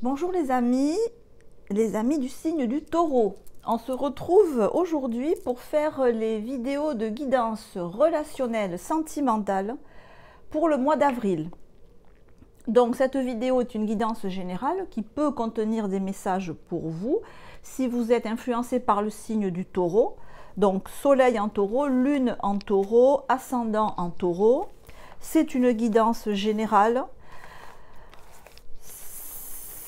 Bonjour les amis du signe du Taureau. On se retrouve aujourd'hui pour faire les vidéos de guidance relationnelle sentimentale pour le mois d'avril. Donc cette vidéo est une guidance générale qui peut contenir des messages pour vous si vous êtes influencé par le signe du Taureau. Donc soleil en Taureau, lune en Taureau, ascendant en Taureau. C'est une guidance générale.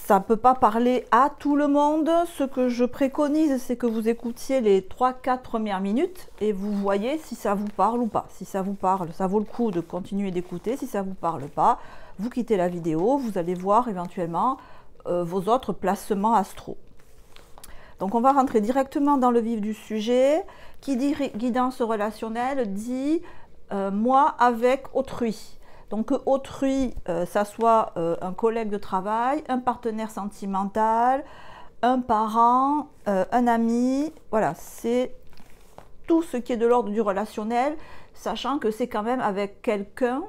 Ça ne peut pas parler à tout le monde. Ce que je préconise, c'est que vous écoutiez les 3-4 premières minutes et vous voyez si ça vous parle ou pas. Si ça vous parle, ça vaut le coup de continuer d'écouter. Si ça ne vous parle pas, vous quittez la vidéo, vous allez voir éventuellement vos autres placements astro. Donc on va rentrer directement dans le vif du sujet. Qui dit guidance relationnelle dit moi avec autrui. Donc que autrui, ça soit un collègue de travail, un partenaire sentimental, un parent, un ami, voilà, c'est tout ce qui est de l'ordre du relationnel, sachant que c'est quand même avec quelqu'un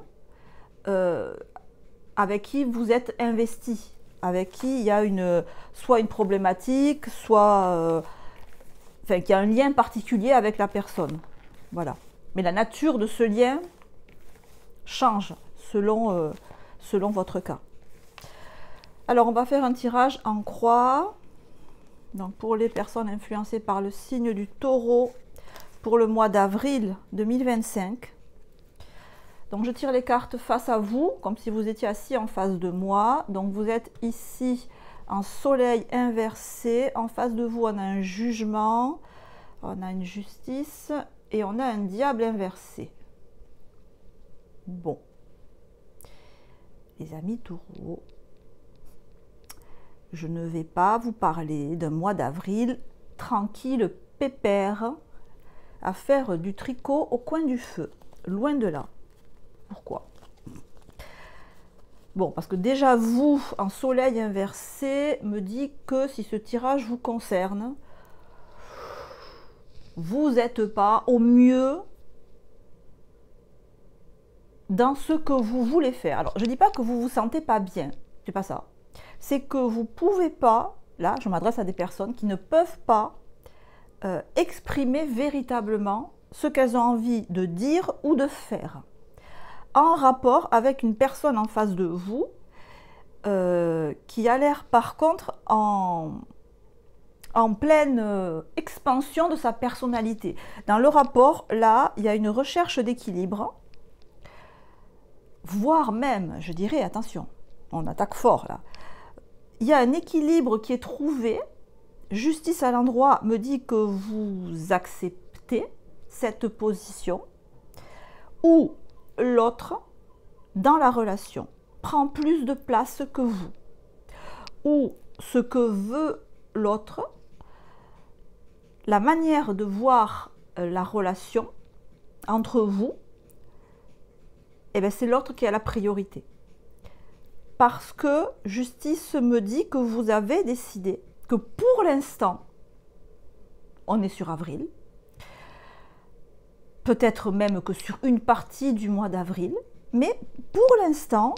avec qui vous êtes investi, avec qui il y a soit une problématique, soit enfin, qu'il y a un lien particulier avec la personne. Voilà. Mais la nature de ce lien change selon votre cas. Alors on va faire un tirage en croix. Donc pour les personnes influencées par le signe du Taureau pour le mois d'avril 2025. Donc je tire les cartes face à vous, comme si vous étiez assis en face de moi. Donc vous êtes ici en soleil inversé. En face de vous, on a un jugement, on a une justice et on a un diable inversé. Bon. Les amis Taureaux, je ne vais pas vous parler d'un mois d'avril tranquille, pépère, à faire du tricot au coin du feu. Loin de là. Pourquoi? Bon, parce que déjà vous, en soleil inversé, me dit que si ce tirage vous concerne, vous n'êtes pas au mieux dans ce que vous voulez faire. Alors, je ne dis pas que vous ne vous sentez pas bien, c'est pas ça. C'est que vous ne pouvez pas, là, je m'adresse à des personnes qui ne peuvent pas exprimer véritablement ce qu'elles ont envie de dire ou de faire, en rapport avec une personne en face de vous qui a l'air par contre en pleine expansion de sa personnalité. Dans le rapport, là, il y a une recherche d'équilibre, voire même, je dirais, attention, on attaque fort là, il y a un équilibre qui est trouvé, justice à l'endroit me dit que vous acceptez cette position, où l'autre, dans la relation, prend plus de place que vous, ou ce que veut l'autre, la manière de voir la relation entre vous, eh bien, c'est l'autre qui a la priorité. Parce que justice me dit que vous avez décidé que pour l'instant, on est sur avril, peut-être même que sur une partie du mois d'avril, mais pour l'instant,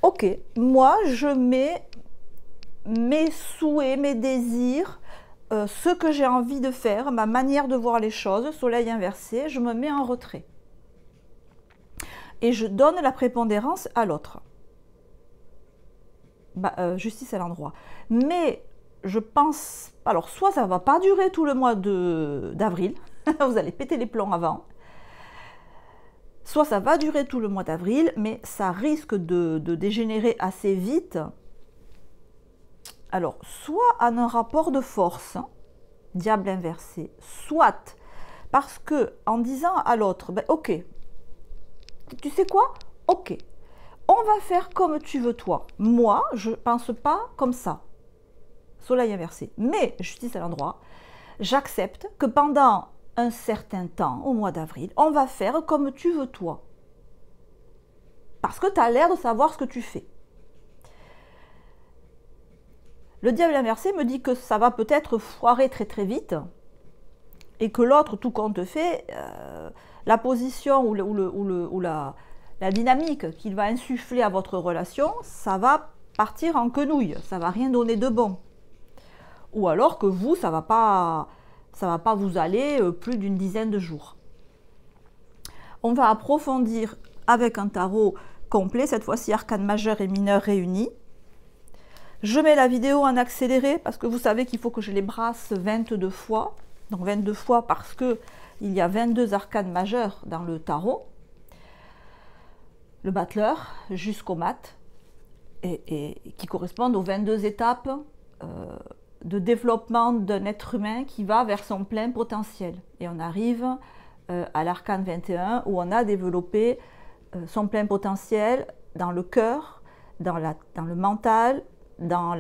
ok, moi je mets mes souhaits, mes désirs, ce que j'ai envie de faire, ma manière de voir les choses, soleil inversé, je me mets en retrait. Et je donne la prépondérance à l'autre. Justice à l'endroit. Mais je pense, alors soit ça ne va pas durer tout le mois d'avril, vous allez péter les plombs avant, soit ça va durer tout le mois d'avril, mais ça risque de dégénérer assez vite. Alors, soit en un rapport de force, diable inversé, soit parce que en disant à l'autre, ben, ok, tu sais quoi? Ok, on va faire comme tu veux toi. Moi, je ne pense pas comme ça. Soleil inversé. Mais, justice à l'endroit, j'accepte que pendant un certain temps, au mois d'avril, on va faire comme tu veux toi. Parce que tu as l'air de savoir ce que tu fais. Le diable inversé me dit que ça va peut-être foirer très très vite et que l'autre, tout compte fait, la position ou la dynamique qu'il va insuffler à votre relation, ça va partir en quenouille, ça va rien donner de bon. Ou alors que vous, ça va pas vous aller plus d'une dizaine de jours. On va approfondir avec un tarot complet, cette fois-ci arcane majeur et mineur réunis. Je mets la vidéo en accéléré parce que vous savez qu'il faut que je les brasse 22 fois. Donc 22 fois parce que il y a 22 arcanes majeures dans le tarot. Le battleur jusqu'au mat. Et qui correspondent aux 22 étapes de développement d'un être humain qui va vers son plein potentiel. Et on arrive à l'arcane 21 où on a développé son plein potentiel dans le cœur, dans le mental, dans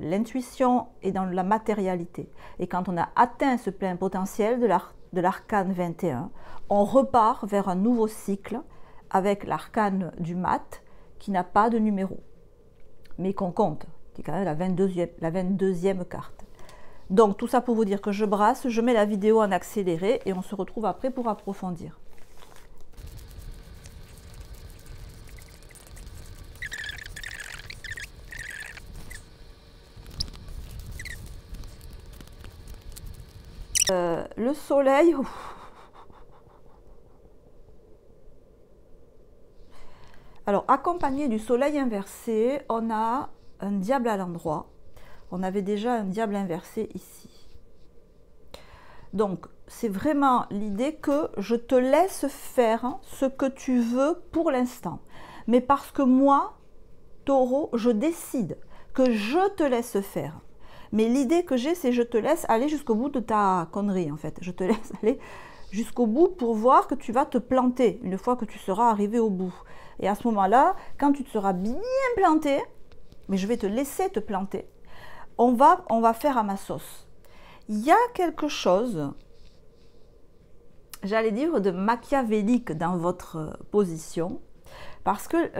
l'intuition et dans la matérialité. Et quand on a atteint ce plein potentiel de l'arcane 21, on repart vers un nouveau cycle avec l'arcane du mat qui n'a pas de numéro, mais qu'on compte, qui est quand même la 22e carte. Donc tout ça pour vous dire que je brasse, je mets la vidéo en accéléré et on se retrouve après pour approfondir. Le soleil, alors accompagné du soleil inversé, on a un diable à l'endroit. On avait déjà un diable inversé ici. Donc c'est vraiment l'idée que je te laisse faire ce que tu veux pour l'instant. Mais parce que moi, Taureau, je décide que je te laisse faire. Mais l'idée que j'ai, c'est je te laisse aller jusqu'au bout de ta connerie, en fait. Je te laisse aller jusqu'au bout pour voir que tu vas te planter une fois que tu seras arrivé au bout. Et à ce moment-là, quand tu te seras bien planté, mais je vais te laisser te planter, on va faire à ma sauce. Il y a quelque chose, j'allais dire, de machiavélique dans votre position, parce que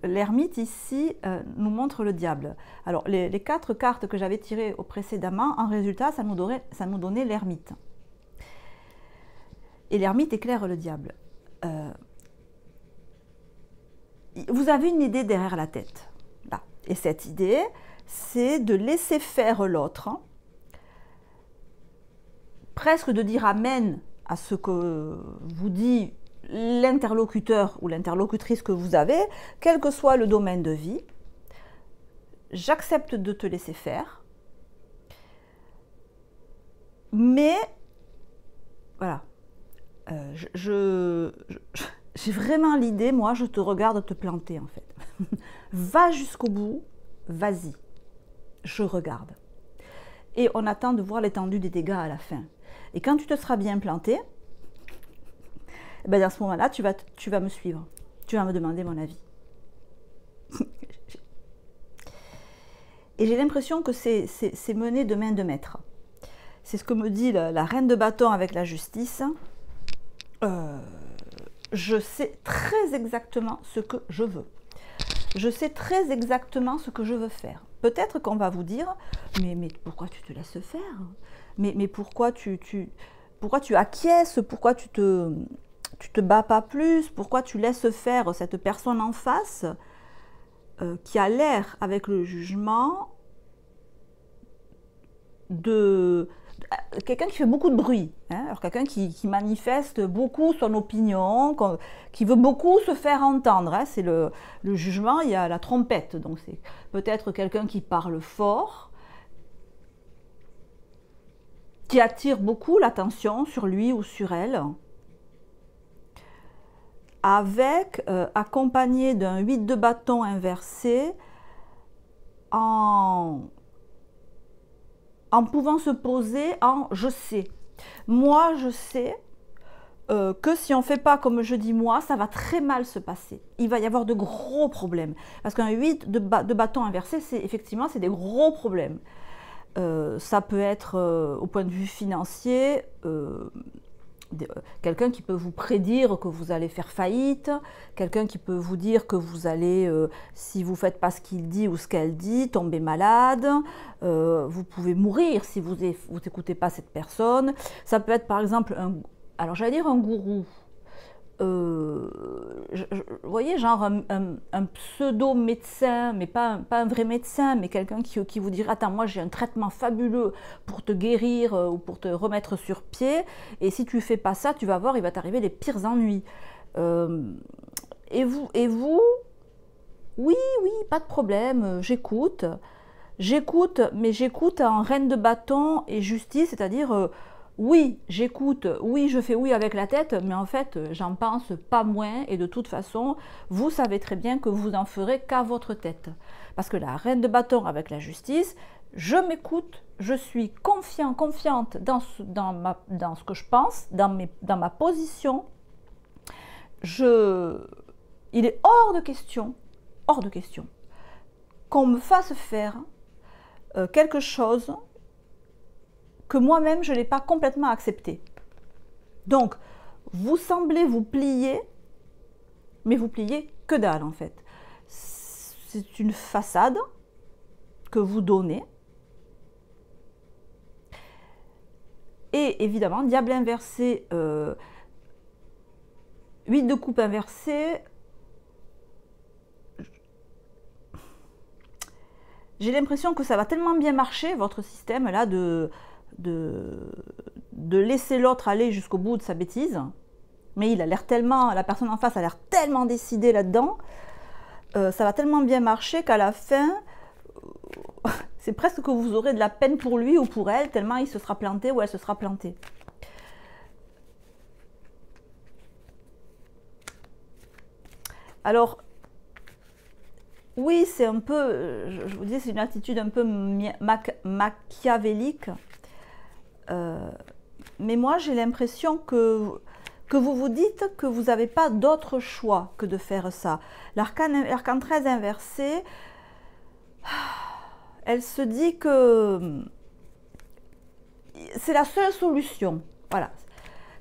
l'ermite ici nous montre le diable. Alors les 4 cartes que j'avais tirées précédemment, en résultat, ça nous donnait l'ermite. Et l'ermite éclaire le diable. Vous avez une idée derrière la tête. Là. Et cette idée, c'est de laisser faire l'autre, presque de dire amen à ce que vous dit l'interlocuteur ou l'interlocutrice que vous avez, quel que soit le domaine de vie. J'accepte de te laisser faire, mais voilà, j'ai vraiment l'idée, moi, je te regarde te planter en fait. Va jusqu'au bout, vas-y, je regarde. Et on attend de voir l'étendue des dégâts à la fin. Et quand tu te seras bien planté, ben à ce moment-là, tu vas me suivre. Tu vas me demander mon avis. Et j'ai l'impression que c'est mené de main de maître. C'est ce que me dit la reine de bâton avec la justice. Je sais très exactement ce que je veux. Je sais très exactement ce que je veux faire. Peut-être qu'on va vous dire, mais pourquoi tu te laisses faire? Mais pourquoi tu acquiesces? Pourquoi tu te bats pas plus? Pourquoi tu laisses faire cette personne en face qui a l'air, avec le jugement, de quelqu'un qui fait beaucoup de bruit, hein? Alors quelqu'un qui manifeste beaucoup son opinion, qui veut beaucoup se faire entendre, hein? C'est le jugement, il y a la trompette, donc c'est peut-être quelqu'un qui parle fort, qui attire beaucoup l'attention sur lui ou sur elle, avec accompagné d'un 8 de bâton inversé, en pouvant se poser en « je sais ». Moi, je sais que si on ne fait pas comme je dis moi, ça va très mal se passer. Il va y avoir de gros problèmes. Parce qu'un 8 de bâton inversé, effectivement, c'est des gros problèmes. Ça peut être au point de vue financier, quelqu'un qui peut vous prédire que vous allez faire faillite, quelqu'un qui peut vous dire que vous allez, si vous ne faites pas ce qu'il dit ou ce qu'elle dit, tomber malade, vous pouvez mourir si vous n'écoutez pas cette personne. Ça peut être par exemple, alors j'allais dire un gourou, vous voyez, genre un pseudo-médecin, mais pas un vrai médecin, mais quelqu'un qui vous dirait, attends, moi j'ai un traitement fabuleux pour te guérir ou pour te remettre sur pied, et si tu fais pas ça, tu vas voir, il va t'arriver les pires ennuis. Et vous, oui, pas de problème, j'écoute, mais j'écoute en reine de bâton et justice, c'est-à-dire, oui, j'écoute, oui, je fais oui avec la tête, mais en fait, j'en pense pas moins, et de toute façon, vous savez très bien que vous n'en ferez qu'à votre tête. Parce que la reine de bâton avec la justice, je m'écoute, je suis confiante dans ce que je pense, dans ma position. Il est hors de question qu'on me fasse faire quelque chose que moi-même je n'ai pas complètement accepté. Donc, vous semblez vous plier, mais vous pliez que dalle en fait. C'est une façade que vous donnez. Et évidemment, diable inversé, 8 de coupe inversé, j'ai l'impression que ça va tellement bien marcher, votre système là, de laisser l'autre aller jusqu'au bout de sa bêtise. Mais il a l'air tellement, la personne en face a l'air tellement décidée là-dedans, ça va tellement bien marcher qu'à la fin, c'est presque que vous aurez de la peine pour lui ou pour elle, tellement il se sera planté ou elle se sera plantée. Alors, oui, c'est un peu, je vous dis, c'est une attitude un peu machiavélique. Mais moi, j'ai l'impression que vous vous dites que vous n'avez pas d'autre choix que de faire ça. L'arcane 13 inversé, elle se dit que c'est la seule solution. Voilà.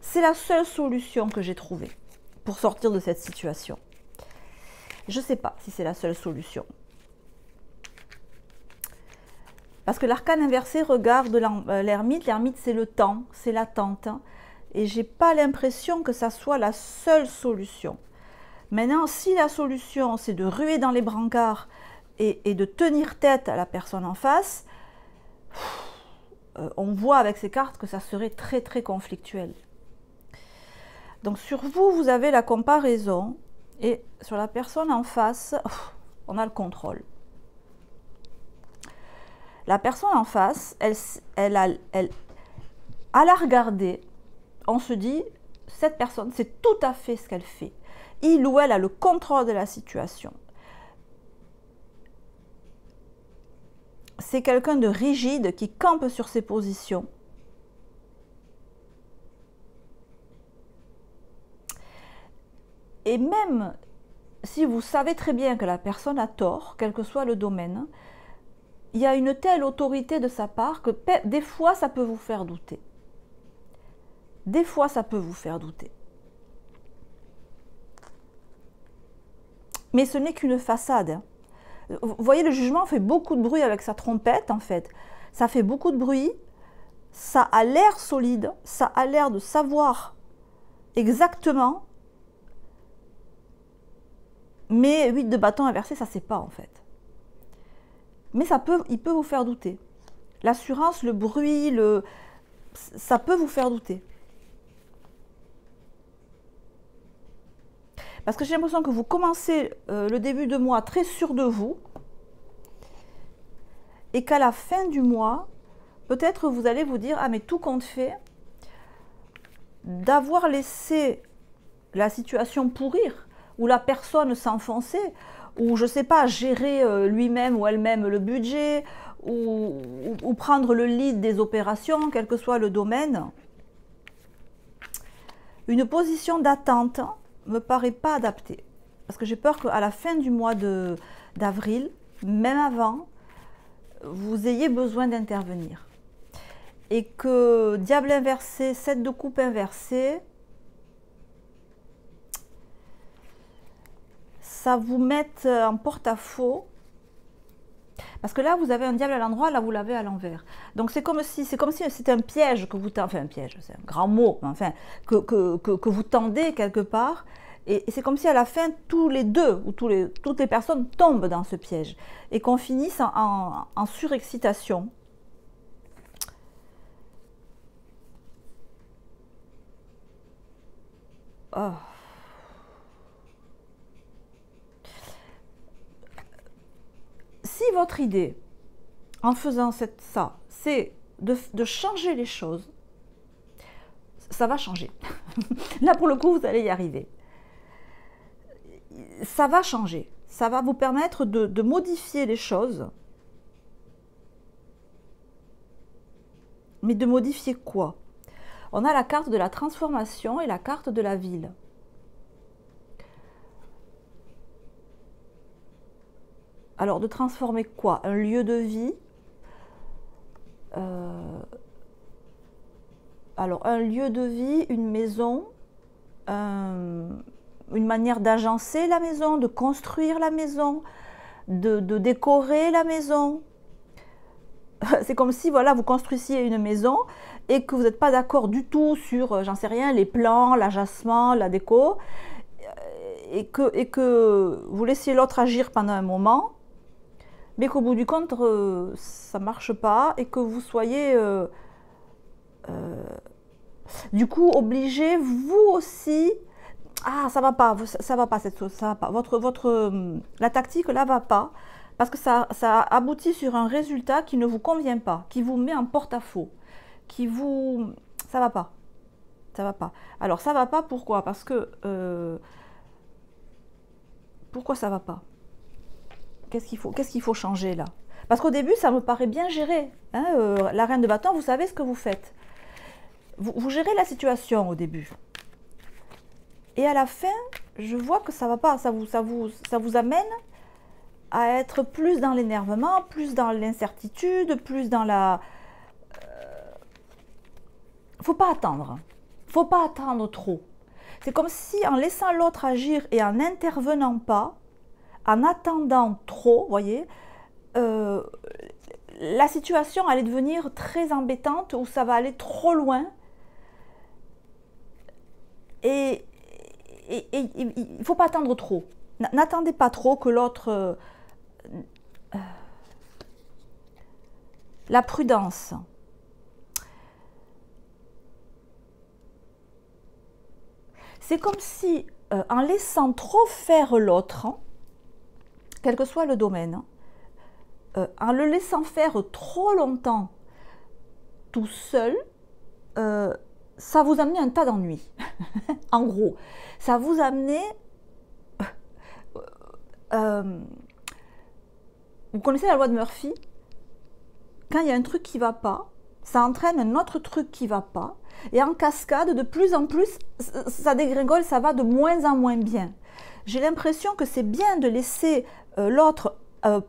C'est la seule solution que j'ai trouvée pour sortir de cette situation. Je ne sais pas si c'est la seule solution. Parce que l'arcane inversé regarde l'ermite. L'ermite, c'est le temps, c'est l'attente. Et je n'ai pas l'impression que ça soit la seule solution. Maintenant, si la solution, c'est de ruer dans les brancards et de tenir tête à la personne en face, on voit avec ces cartes que ça serait très, très conflictuel. Donc sur vous, vous avez la comparaison. Et sur la personne en face, on a le contrôle. La personne en face, à la regarder, on se dit, cette personne, c'est tout à fait ce qu'elle fait. Il ou elle a le contrôle de la situation. C'est quelqu'un de rigide qui campe sur ses positions. Et même si vous savez très bien que la personne a tort, quel que soit le domaine, il y a une telle autorité de sa part que des fois, ça peut vous faire douter. Des fois, ça peut vous faire douter. Mais ce n'est qu'une façade. Vous voyez, le jugement fait beaucoup de bruit avec sa trompette, en fait. Ça fait beaucoup de bruit, ça a l'air solide, ça a l'air de savoir exactement. Mais 8 de bâton inversé, ça ne sait pas en fait. Mais il peut vous faire douter. L'assurance, le bruit, ça peut vous faire douter. Parce que j'ai l'impression que vous commencez le début de mois très sûr de vous. Et qu'à la fin du mois, peut-être vous allez vous dire, ah mais tout compte fait, d'avoir laissé la situation pourrir, ou la personne s'enfoncer, ou je ne sais pas, gérer lui-même ou elle-même le budget, ou prendre le lead des opérations, quel que soit le domaine. Une position d'attente ne me paraît pas adaptée. Parce que j'ai peur qu'à la fin du mois d'avril, même avant, vous ayez besoin d'intervenir. Et que diable inversé, 7 de coupe inversé, ça vous mette en porte-à-faux. Parce que là, vous avez un diable à l'endroit, là, vous l'avez à l'envers. Donc, c'est comme si c'était un piège que vous tendez, enfin, un piège, c'est un grand mot, mais enfin, que vous tendez quelque part. Et c'est comme si à la fin, tous les deux, ou toutes les personnes tombent dans ce piège. Et qu'on finisse en surexcitation. Oh. Si votre idée, en faisant ça, c'est de changer les choses, ça va changer. Là, pour le coup, vous allez y arriver. Ça va changer. Ça va vous permettre de modifier les choses. Mais de modifier quoi? On a la carte de la transformation et la carte de la ville. Alors, de transformer quoi? Un lieu de vie. Alors, un lieu de vie, une maison, une manière d'agencer la maison, de construire la maison, de décorer la maison. C'est comme si, voilà, vous construisiez une maison et que vous n'êtes pas d'accord du tout sur, j'en sais rien, les plans, l'agencement, la déco, et que vous laissiez l'autre agir pendant un moment, mais qu'au bout du compte, ça ne marche pas, et que vous soyez, du coup, obligé, vous aussi, ah, ça va pas cette chose, ça va pas, la tactique là va pas, parce que ça aboutit sur un résultat qui ne vous convient pas, qui vous met en porte-à-faux, ça va pas, ça va pas. Alors ça va pas, pourquoi? Parce que, pourquoi ça va pas? Qu'est-ce qu'il faut changer là? Parce qu'au début, ça me paraît bien géré, hein, la reine de bâton, vous savez ce que vous faites. Vous gérez la situation au début. Et à la fin, je vois que ça va pas, ça vous amène à être plus dans l'énervement, plus dans l'incertitude, plus dans la... Faut pas attendre. Faut pas attendre trop. C'est comme si en laissant l'autre agir et en n'intervenant pas, en attendant trop, vous voyez, la situation allait devenir très embêtante, où ça va aller trop loin. Et il ne faut pas attendre trop. N'attendez pas trop que l'autre... la prudence. C'est comme si, en laissant trop faire l'autre, quel que soit le domaine, en le laissant faire trop longtemps tout seul, ça vous amenait un tas d'ennuis. En gros, ça vous amenait... vous connaissez la loi de Murphy? Quand il y a un truc qui ne va pas, ça entraîne un autre truc qui ne va pas. Et en cascade, de plus en plus, ça dégringole, ça va de moins en moins bien. J'ai l'impression que c'est bien de laisser l'autre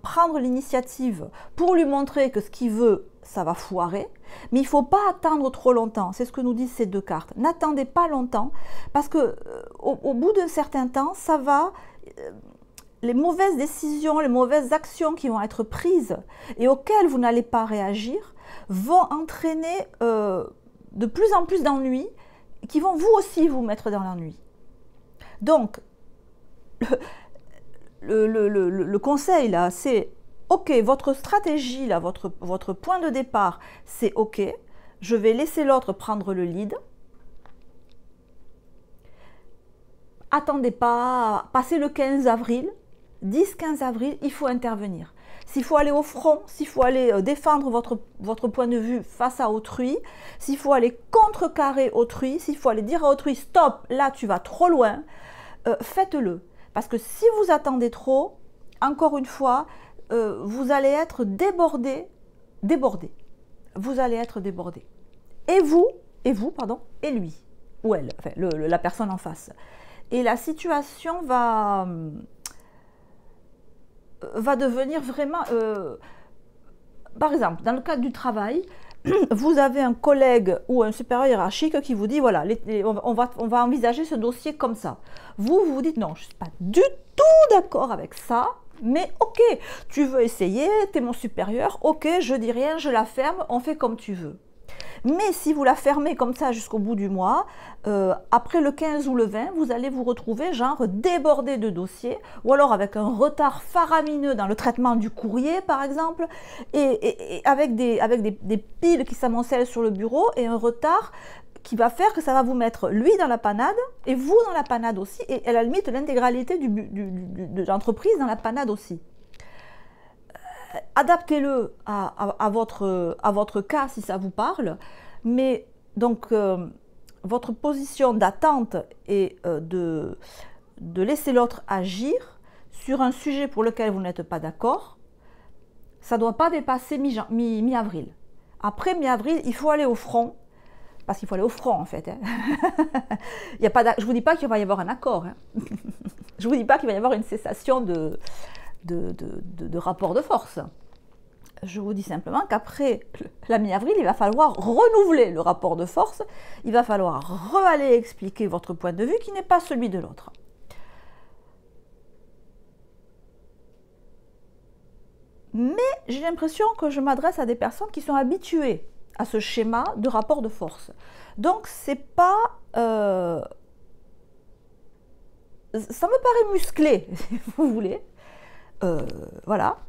prendre l'initiative pour lui montrer que ce qu'il veut, ça va foirer. Mais il ne faut pas attendre trop longtemps. C'est ce que nous disent ces deux cartes. N'attendez pas longtemps, parce que au bout d'un certain temps, ça va... les mauvaises décisions, les mauvaises actions qui vont être prises et auxquelles vous n'allez pas réagir vont entraîner de plus en plus d'ennuis qui vont vous aussi vous mettre dans l'ennui. Donc, le conseil là, c'est ok, votre stratégie là, votre point de départ, c'est ok, je vais laisser l'autre prendre le lead. Attendez pas, passez le 15 avril, 10-15 avril, il faut intervenir. S'il faut aller au front, s'il faut aller défendre votre point de vue face à autrui, s'il faut aller contrecarrer autrui, s'il faut aller dire à autrui stop, là tu vas trop loin, faites-le. Parce que si vous attendez trop, encore une fois, vous allez être débordé. Vous allez être débordé. Et vous, et lui, ou elle, enfin la personne en face. Et la situation va devenir vraiment... par exemple, dans le cadre du travail, vous avez un collègue ou un supérieur hiérarchique qui vous dit, voilà, on va envisager ce dossier comme ça. Vous dites, non, je ne suis pas du tout d'accord avec ça. Mais ok, tu veux essayer, tu es mon supérieur, ok, je dis rien, je la ferme, on fait comme tu veux. Mais si vous la fermez comme ça jusqu'au bout du mois, après le 15 ou le 20, vous allez vous retrouver genre débordé de dossiers, ou alors avec un retard faramineux dans le traitement du courrier par exemple, et avec des piles qui s'amoncellent sur le bureau, et un retard qui va faire que ça va vous mettre lui dans la panade, et vous dans la panade aussi, et à la limite l'intégralité de l'entreprise dans la panade aussi. Adaptez-le à votre cas si ça vous parle, mais donc votre position d'attente est de laisser l'autre agir sur un sujet pour lequel vous n'êtes pas d'accord. Ça ne doit pas dépasser mi-avril. Après mi-avril, il faut aller au front, parce qu'il faut aller au front en fait. Hein. Je ne vous dis pas qu'il va y avoir un accord. Hein. Je ne vous dis pas qu'il va y avoir une cessation de rapport de force. Je vous dis simplement qu'après la mi-avril, il va falloir renouveler le rapport de force, il va falloir aller expliquer votre point de vue qui n'est pas celui de l'autre. Mais j'ai l'impression que je m'adresse à des personnes qui sont habituées à ce schéma de rapport de force. Donc c'est pas... ça me paraît musclé, si vous voulez. Voilà.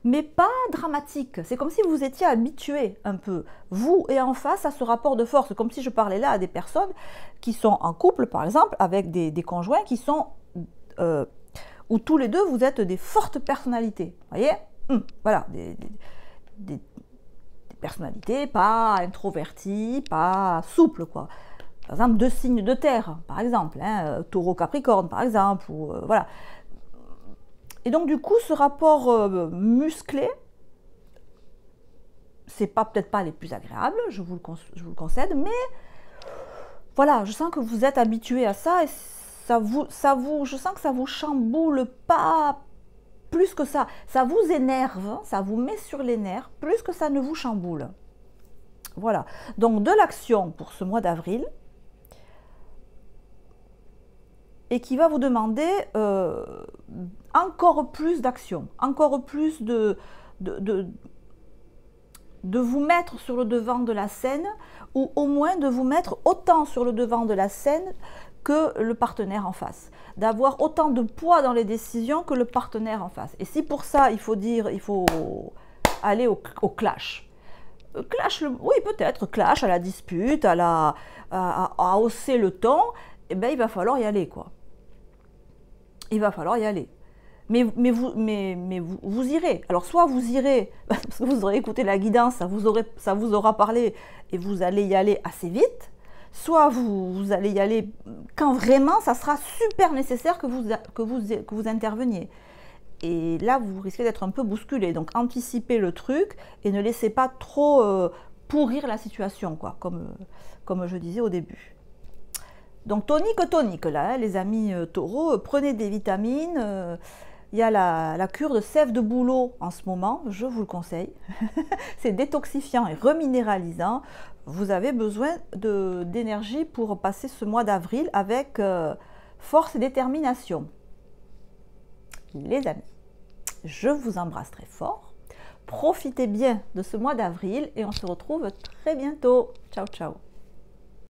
Mais pas dramatique. C'est comme si vous étiez habitué un peu, vous et en face, à ce rapport de force. Comme si je parlais là à des personnes qui sont en couple, par exemple, avec des conjoints qui sont... où tous les deux, vous êtes des fortes personnalités. Vous voyez, voilà, des personnalités pas introverties, pas souples, quoi. Par exemple, 2 signes de terre, par exemple, hein, Taureau, Capricorne, par exemple, ou voilà. Et donc, du coup, ce rapport musclé, c'est peut-être pas les plus agréables, je vous le concède, mais voilà, je sens que vous êtes habitué à ça et je sens que ça vous chamboule pas plus que ça. Ça vous énerve, ça vous met sur les nerfs, plus que ça ne vous chamboule. Voilà. Donc, de l'action pour ce mois d'avril, et qui va vous demander encore plus d'action, encore plus de vous mettre sur le devant de la scène, ou au moins de vous mettre autant sur le devant de la scène que le partenaire en face, d'avoir autant de poids dans les décisions que le partenaire en face. Et si pour ça, il faut aller au clash. Clash, oui peut-être, clash, à la dispute, à hausser le ton, eh ben, il va falloir y aller, quoi. Il va falloir y aller. Mais vous irez. Alors, soit vous irez, parce que vous aurez écouté la guidance, ça vous aura parlé, et vous allez y aller assez vite, soit vous allez y aller quand vraiment ça sera super nécessaire que vous interveniez. Et là, vous risquez d'être un peu bousculé. Donc, anticipez le truc et ne laissez pas trop pourrir la situation, quoi, comme je disais au début. Donc, tonique là, hein, les amis taureaux, prenez des vitamines. Il y a la cure de sève de bouleau en ce moment, je vous le conseille. C'est détoxifiant et reminéralisant. Vous avez besoin d'énergie pour passer ce mois d'avril avec force et détermination. Les amis, je vous embrasse très fort. Profitez bien de ce mois d'avril et on se retrouve très bientôt. Ciao, ciao.